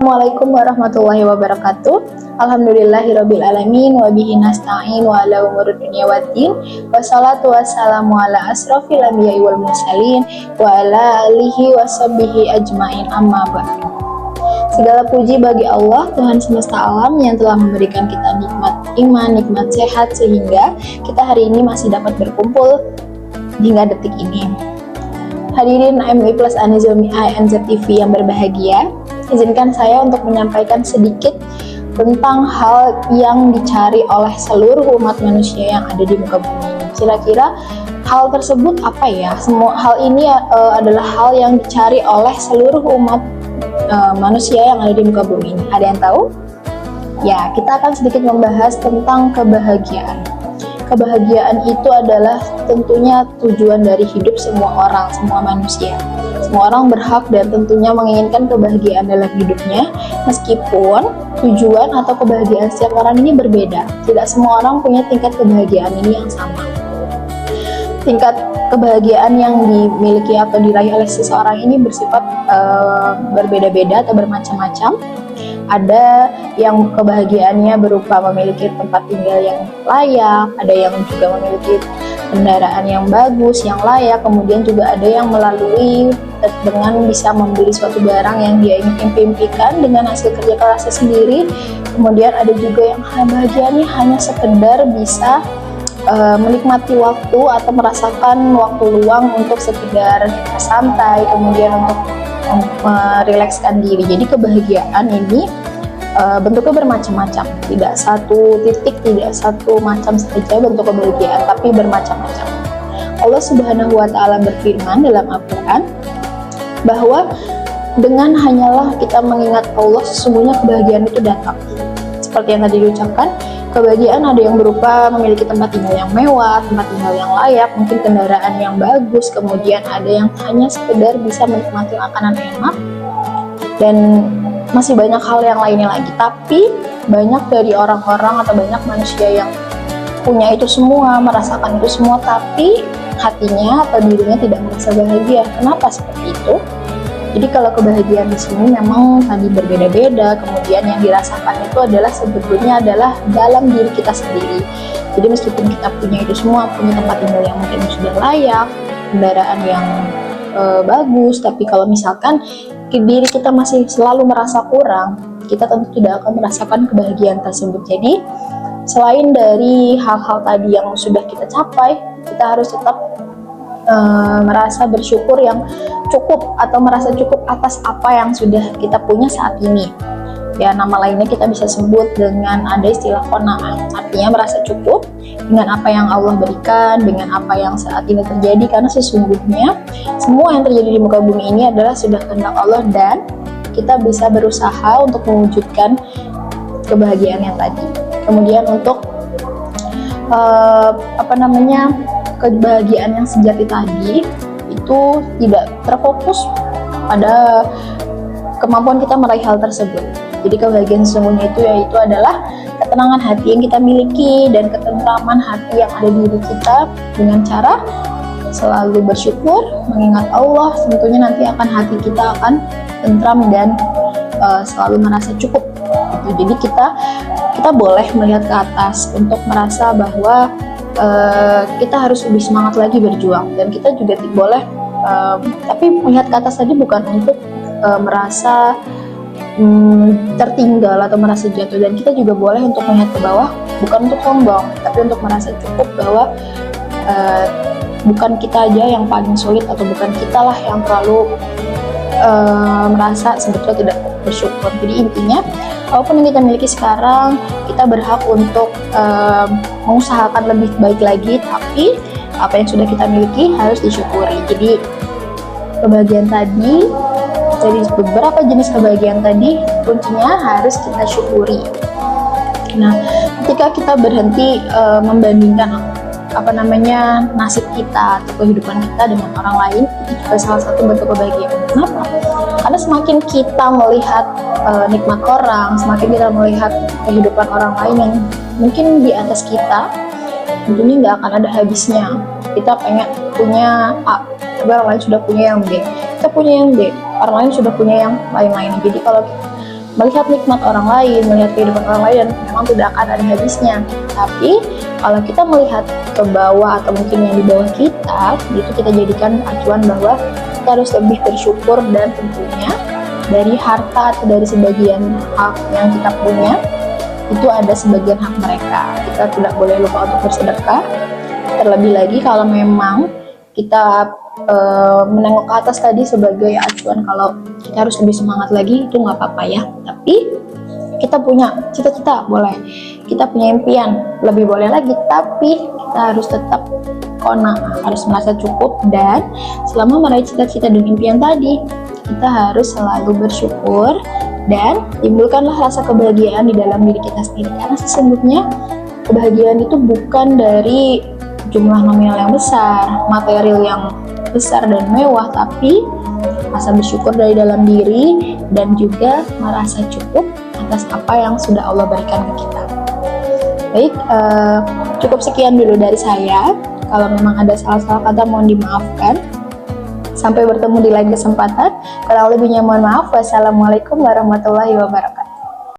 Assalamualaikum warahmatullahi wabarakatuh. Alhamdulillahirabbil alamin wa bihi nasta'in wa ala umuri dunya waddin. Wassalatu wassalamu ala asrofil anbiya'i wal mursalin wa ala alihi washabbihi ajmain, amma ba'du. Segala puji bagi Allah, Tuhan semesta alam yang telah memberikan kita nikmat iman, nikmat sehat, sehingga kita hari ini masih dapat berkumpul hingga detik ini. Hadirin MUI Plus Anizami ANZ TV yang berbahagia, izinkan saya untuk menyampaikan sedikit tentang hal yang dicari oleh seluruh umat manusia yang ada di muka bumi ini. Kira-kira hal tersebut apa ya? Semua hal ini adalah hal yang dicari oleh seluruh umat manusia yang ada di muka bumi ini. Ada yang tahu? Ya, kita akan sedikit membahas tentang kebahagiaan. Kebahagiaan itu adalah tentunya tujuan dari hidup semua orang, semua manusia. Semua orang berhak dan tentunya menginginkan kebahagiaan dalam hidupnya, meskipun tujuan atau kebahagiaan setiap orang ini berbeda. Tidak semua orang punya tingkat kebahagiaan ini yang sama. Tingkat kebahagiaan yang dimiliki atau diraih oleh seseorang ini bersifat berbeda-beda atau bermacam-macam. Ada yang kebahagiaannya berupa memiliki tempat tinggal yang layak, ada yang juga memiliki kendaraan yang bagus, yang layak, kemudian juga ada yang melalui dengan bisa membeli suatu barang yang dia impikan dengan hasil kerja kerasnya sendiri. Kemudian ada juga yang bahagianya hanya sekedar bisa menikmati waktu atau merasakan waktu luang untuk sekedar santai, kemudian untuk merilekskan diri. Jadi kebahagiaan ini bentuknya bermacam-macam, tidak satu titik, tidak satu macam saja bentuk kebahagiaan, tapi bermacam-macam. Allah Subhanahu wa Ta'ala berfirman dalam Al-Quran bahwa dengan hanyalah kita mengingat Allah, sesungguhnya kebahagiaan itu datang. Seperti yang tadi diucapkan, kebahagiaan ada yang berupa memiliki tempat tinggal yang mewah, tempat tinggal yang layak, mungkin kendaraan yang bagus, kemudian ada yang hanya sekedar bisa menikmati makanan enak, dan masih banyak hal yang lainnya lagi. Tapi banyak dari orang-orang atau banyak manusia yang punya itu semua, merasakan itu semua, tapi hatinya atau dirinya tidak merasa bahagia. Kenapa seperti itu? Jadi kalau kebahagiaan di sini memang tadi berbeda-beda, kemudian yang dirasakan itu adalah sebetulnya adalah dalam diri kita sendiri. Jadi meskipun kita punya itu semua, punya tempat tinggal yang mungkin sudah layak, kendaraan yang bagus, tapi kalau misalkan diri kita masih selalu merasa kurang, kita tentu tidak akan merasakan kebahagiaan tersebut. Jadi selain dari hal-hal tadi yang sudah kita capai, kita harus tetap merasa bersyukur yang cukup atau merasa cukup atas apa yang sudah kita punya saat ini. Ya, nama lainnya kita bisa sebut dengan ada istilah qanaah, artinya merasa cukup dengan apa yang Allah berikan, dengan apa yang saat ini terjadi, karena sesungguhnya semua yang terjadi di muka bumi ini adalah sudah kehendak Allah, dan kita bisa berusaha untuk mewujudkan kebahagiaan yang tadi. Kemudian untuk kebahagiaan yang sejati tadi itu tidak terfokus pada kemampuan kita meraih hal tersebut. Jadi kebahagiaan sesungguhnya itu yaitu adalah ketenangan hati yang kita miliki dan ketentraman hati yang ada di diri kita dengan cara selalu bersyukur, mengingat Allah. Tentunya nanti hati kita akan tentram dan selalu merasa cukup. Jadi kita boleh melihat ke atas untuk merasa bahwa kita harus lebih semangat lagi berjuang, dan kita juga boleh tapi melihat ke atas tadi bukan untuk merasa tertinggal atau merasa jatuh, dan kita juga boleh untuk melihat ke bawah bukan untuk sombong, tapi untuk merasa cukup bahwa bukan kita aja yang paling sulit, atau bukan kita lah yang terlalu merasa sebetulnya tidak bersyukur. Jadi intinya, apapun yang kita miliki sekarang, kita berhak untuk mengusahakan lebih baik lagi, tapi apa yang sudah kita miliki harus disyukuri. Jadi kebahagiaan tadi, dari beberapa jenis kebahagiaan tadi, kuncinya harus kita syukuri. Nah, ketika kita berhenti membandingkan nasib kita atau kehidupan kita dengan orang lain, itu juga salah satu bentuk kebahagiaan. Kenapa? Karena semakin kita melihat nikmat orang, semakin kita melihat kehidupan orang lain yang mungkin di atas kita, tentunya nggak akan ada habisnya. Kita pengen punya A, tapi orang lain sudah punya yang B. Kita punya yang B, orang lain sudah punya yang lain-lain. Jadi kalau melihat nikmat orang lain, melihat kehidupan orang lain, dan memang tidak akan ada habisnya. Tapi kalau kita melihat ke bawah atau mungkin yang di bawah kita, itu kita jadikan acuan bahwa kita harus lebih bersyukur, dan tentunya dari harta atau dari sebagian hak yang kita punya, itu ada sebagian hak mereka. Kita tidak boleh lupa untuk bersedekah. Terlebih lagi kalau memang kita menengok ke atas tadi sebagai acuan kalau kita harus lebih semangat lagi, itu nggak apa-apa ya. Tapi kita punya cita-cita, boleh. Kita punya impian, lebih boleh lagi. Tapi kita harus tetap qanaah, harus merasa cukup. Dan selama meraih cita-cita dan impian tadi, kita harus selalu bersyukur dan timbulkanlah rasa kebahagiaan di dalam diri kita sendiri. Karena sesungguhnya kebahagiaan itu bukan dari jumlah nominal yang besar, material yang besar dan mewah, tapi rasa bersyukur dari dalam diri dan juga merasa cukup atas apa yang sudah Allah berikan ke kita. Baik, cukup sekian dulu dari saya. Kalau memang ada salah-salah kata mohon dimaafkan. Sampai bertemu di lain kesempatan. Kurang lebihnya mohon maaf. Wassalamualaikum warahmatullahi wabarakatuh.